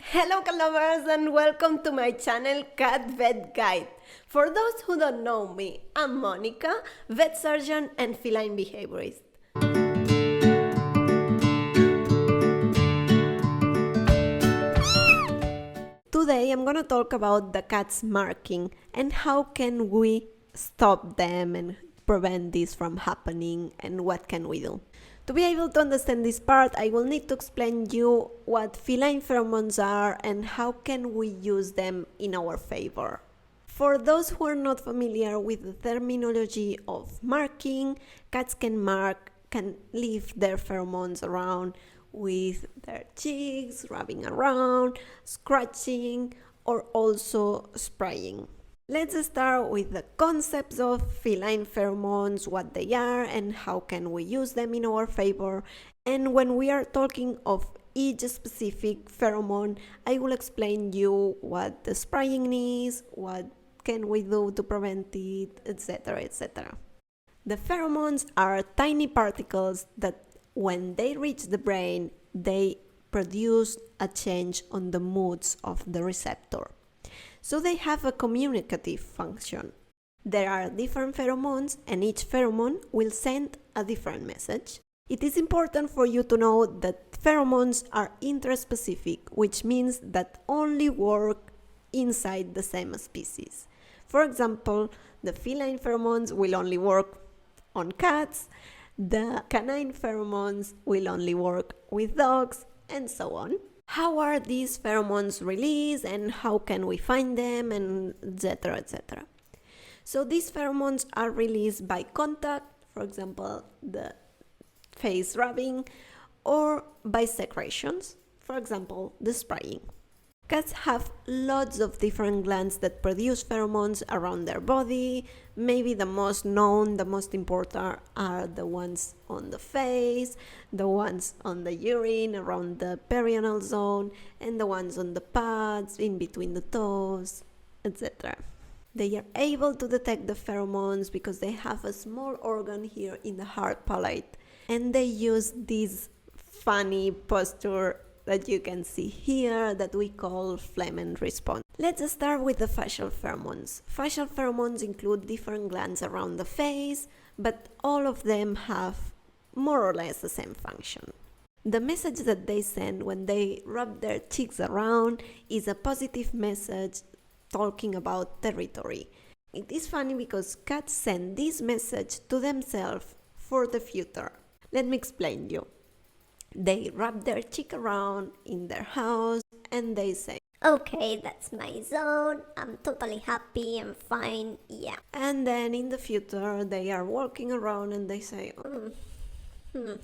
Hello cat lovers and welcome to my channel Cat Vet Guide. For those who don't know me, I'm Monica, vet surgeon and feline behaviorist. Today I'm gonna talk about the cat's marking and how can we stop them and prevent this from happening and what can we do. To be able to understand this part, I will need to explain you what feline pheromones are and how can we use them in our favor. For those who are not familiar with the terminology of marking, cats can leave their pheromones around with their cheeks, rubbing around, scratching, or also spraying. Let's start with the concepts of feline pheromones, what they are and how can we use them in our favor. And when we are talking of each specific pheromone, I will explain you what the spraying is, what can we do to prevent it, etc., etc. The pheromones are tiny particles that when they reach the brain, they produce a change on the moods of the receptor. So they have a communicative function. There are different pheromones and each pheromone will send a different message. It is important for you to know that pheromones are interspecific, which means that only work inside the same species. For example, the feline pheromones will only work on cats, the canine pheromones will only work with dogs, and so on. How are these pheromones released and how can we find them, and etc., etc. So these pheromones are released by contact, for example, the face rubbing, or by secretions, for example, the spraying. Cats have lots of different glands that produce pheromones around their body. Maybe the most known, the most important are the ones on the face, the ones on the urine around the perianal zone, and the ones on the pads, in between the toes, etc. They are able to detect the pheromones because they have a small organ here in the hard palate, and they use this funny posture that you can see here that we call phlegm response. Let's start with the facial pheromones. Facial pheromones include different glands around the face, but all of them have more or less the same function. The message that they send when they rub their cheeks around is a positive message talking about territory. It is funny because cats send this message to themselves for the future. Let me explain you. They rub their cheek around in their house and they say, "Okay, that's my zone. I'm totally happy. I'm fine. Yeah." And then in the future, they are walking around and they say,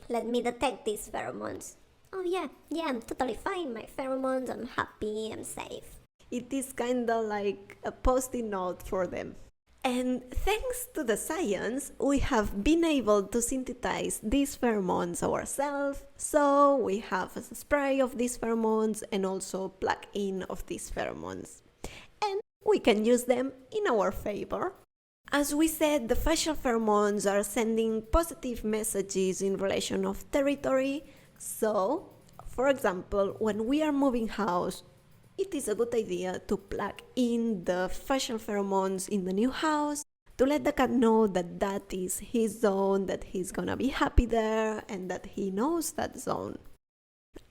Let me detect these pheromones. Oh, yeah, I'm totally fine. My pheromones, I'm happy. I'm safe. It is kind of like a post-it note for them. And thanks to the science, we have been able to synthesize these pheromones ourselves. So we have a spray of these pheromones and also plug-in of these pheromones. And we can use them in our favor. As we said, the facial pheromones are sending positive messages in relation of territory. So, for example, when we are moving house, it is a good idea to plug in the facial pheromones in the new house to let the cat know that that is his zone, that he's gonna be happy there, and that he knows that zone.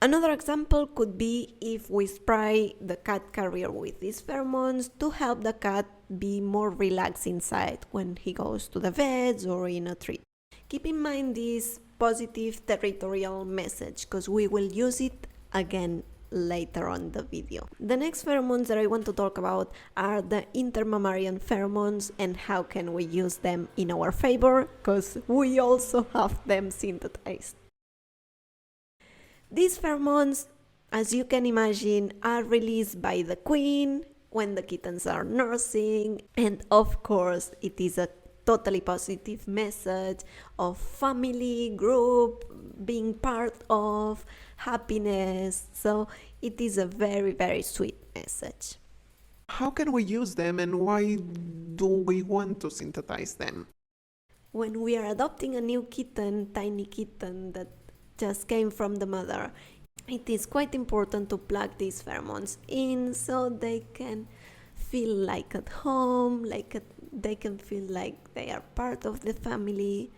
Another example could be if we spray the cat carrier with these pheromones to help the cat be more relaxed inside when he goes to the vets or in a trip. Keep in mind this positive territorial message because we will use it again later on the video. The next pheromones that I want to talk about are the intermammary pheromones and how can we use them in our favor because we also have them synthesized. These pheromones, as you can imagine, are released by the queen when the kittens are nursing, and of course it is a totally positive message of family, group, being part of, happiness. So it is a very, very sweet message. How can we use them and why do we want to synthesize them? When we are adopting a new kitten, tiny kitten that just came from the mother, it is quite important to plug these pheromones in so they can feel like at home, they can feel like they are part of the family.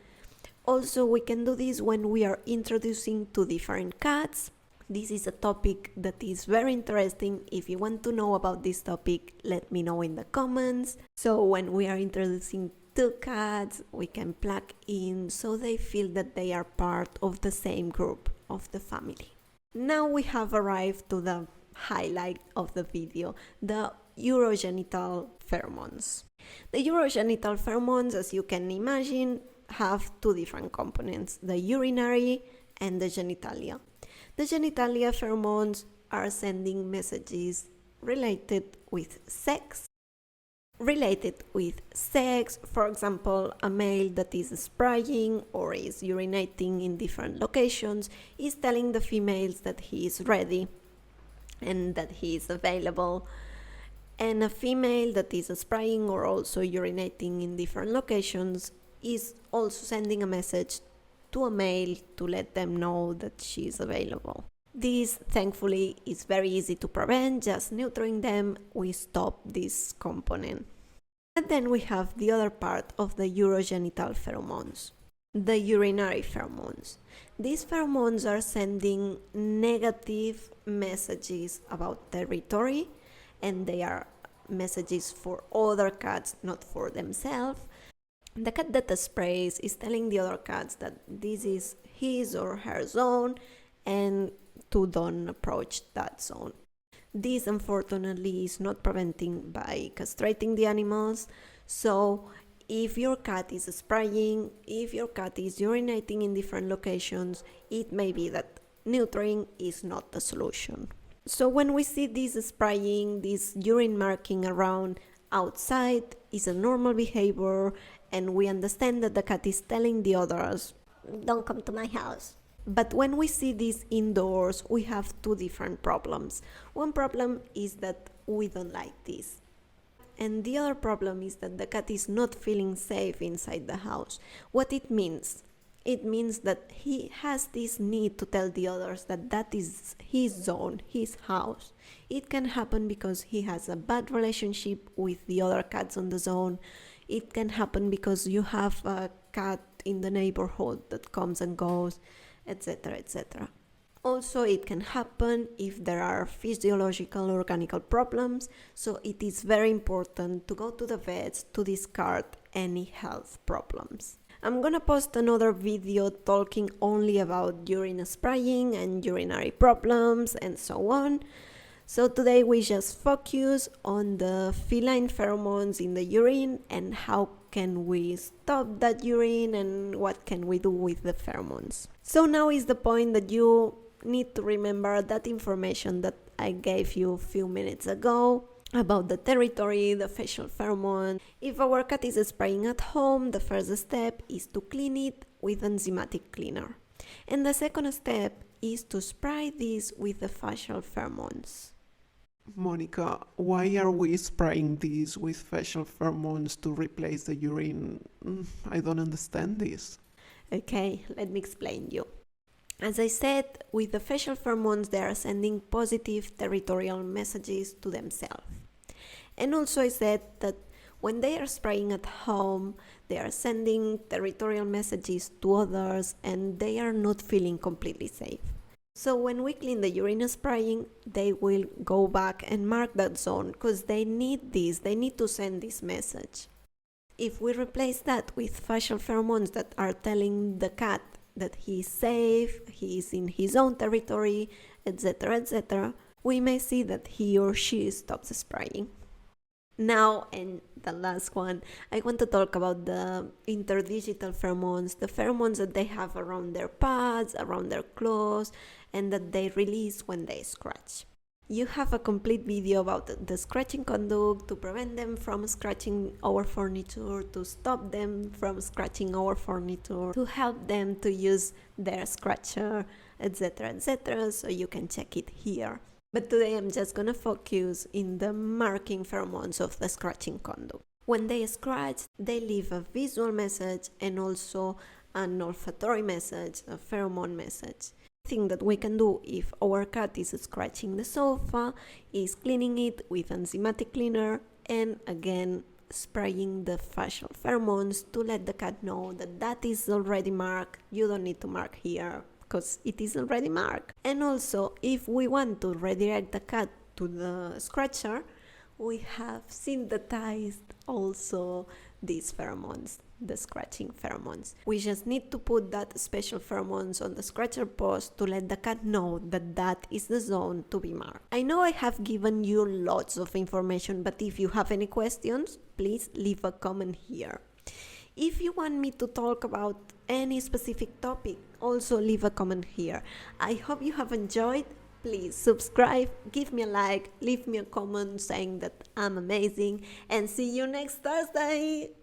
Also, we can do this when we are introducing two different cats. This is a topic that is very interesting. If you want to know about this topic, let me know in the comments. So when we are introducing two cats, we can plug in so they feel that they are part of the same group of the family. Now we have arrived to the highlight of the video, the urogenital pheromones. The urogenital pheromones, as you can imagine, have two different components, the urinary and the genitalia. The genitalia pheromones are sending messages related with sex. For example, a male that is spraying or is urinating in different locations is telling the females that he is ready and that he is available. And a female that is spraying or also urinating in different locations is also sending a message to a male to let them know that she is available. This, thankfully, is very easy to prevent. Just neutering them, we stop this component. And then we have the other part of the urogenital pheromones, the urinary pheromones. These pheromones are sending negative messages about territory, and they are messages for other cats, not for themselves. The cat that sprays is telling the other cats that this is his or her zone and to don't approach that zone. This, unfortunately, is not preventing by castrating the animals. So if your cat is spraying, if your cat is urinating in different locations, it may be that neutering is not the solution. So when we see this spraying, this urine marking around outside is a normal behavior, and we understand that the cat is telling the others, Don't come to my house. but when we see this indoors, we have two different problems. One problem is that we don't like this. And the other problem is that the cat is not feeling safe inside the house. What it means? It means that he has this need to tell the others that that is his zone, his house. It can happen because he has a bad relationship with the other cats on the zone. It can happen because you have a cat in the neighborhood that comes and goes, etc., etc. Also, it can happen if there are physiological or organical problems, so it is very important to go to the vets to discard any health problems. I'm gonna post another video talking only about urine spraying and urinary problems and so on. So today we just focus on the feline pheromones in the urine and how can we stop that urine and what can we do with the pheromones. So now is the point that you need to remember that information that I gave you a few minutes ago about the territory, the facial pheromone. If our cat is spraying at home, the first step is to clean it with enzymatic cleaner. And the second step is to spray this with the facial pheromones. Monica, why are we spraying these with facial pheromones to replace the urine? I don't understand this. Okay, let me explain you. As I said, with the facial pheromones, they are sending positive territorial messages to themselves. And also I said that when they are spraying at home, they are sending territorial messages to others and they are not feeling completely safe. So when we clean the urine spraying, they will go back and mark that zone because they need this, they need to send this message. If we replace that with facial pheromones that are telling the cat that he is safe, he is in his own territory, etc., etc., we may see that he or she stops spraying. Now, and the last one, I want to talk about the interdigital pheromones, the pheromones that they have around their pads, around their claws, and that they release when they scratch. You have a complete video about the scratching conduct to prevent them from scratching our furniture, to stop them from scratching our furniture, to help them to use their scratcher, etc., etc. So you can check it here. But today I'm just gonna focus in the marking pheromones of the scratching conduct. When they scratch, they leave a visual message and also an olfactory message, a pheromone message. thing that we can do if our cat is scratching the sofa is cleaning it with enzymatic cleaner and again spraying the facial pheromones to let the cat know that that is already marked. You don't need to mark here because it is already marked. And also, if we want to redirect the cat to the scratcher, we have synthesized also these pheromones, the scratching pheromones. We just need to put that special pheromones on the scratcher post to let the cat know that that is the zone to be marked. I know I have given you lots of information, but if you have any questions, please leave a comment here. If you want me to talk about any specific topic, also leave a comment here. I hope you have enjoyed. Please subscribe, give me a like, leave me a comment saying that I'm amazing, and see you next Thursday!